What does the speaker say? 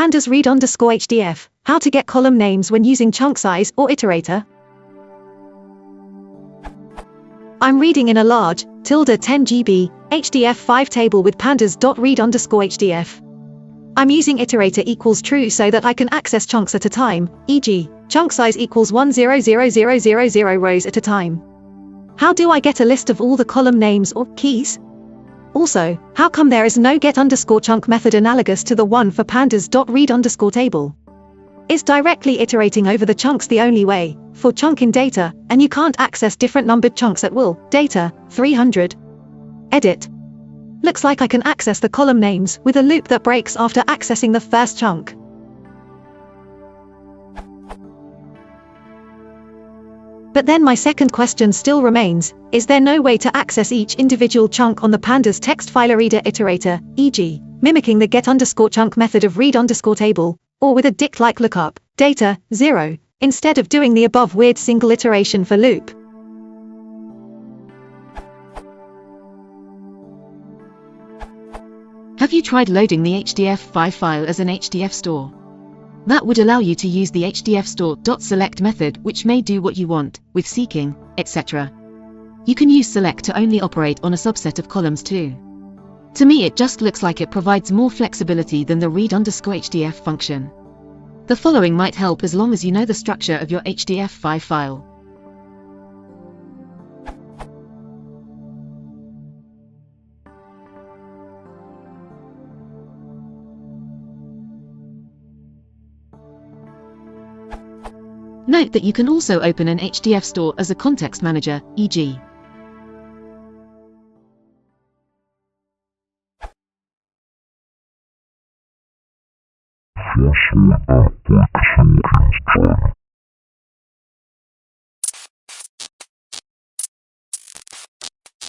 Pandas read_hdf, how to get column names when using Chunksize or Iterator. I'm reading in a large, 10 GB, HDF5 table with pandas.read_hdf. I'm using Iterator equals true so that I can access chunks at a time, e.g., chunk size equals 100,000 rows at a time. How do I get a list of all the column names or keys? Also, how come there is no get_chunk method analogous to the one for pandas.read_table? Is directly iterating over the chunks the only way, for chunk in data, and you can't access different numbered chunks at will, data, 300. Edit. Looks like I can access the column names with a loop that breaks after accessing the first chunk. But then my second question still remains, is there no way to access each individual chunk on the Pandas text file reader iterator, e.g., mimicking the get_chunk method of read_table, or with a dict-like lookup, data, 0, instead of doing the above weird single iteration for loop? Have you tried loading the HDF5 file as an HDF store? That would allow you to use the hdfstore.select method, which may do what you want, with seeking, etc. You can use select to only operate on a subset of columns too. To me it just looks like it provides more flexibility than the read_hdf function. The following might help as long as you know the structure of your HDF5 file. Note that you can also open an HDF store as a context manager, e.g. Façon un peu de Chunksize.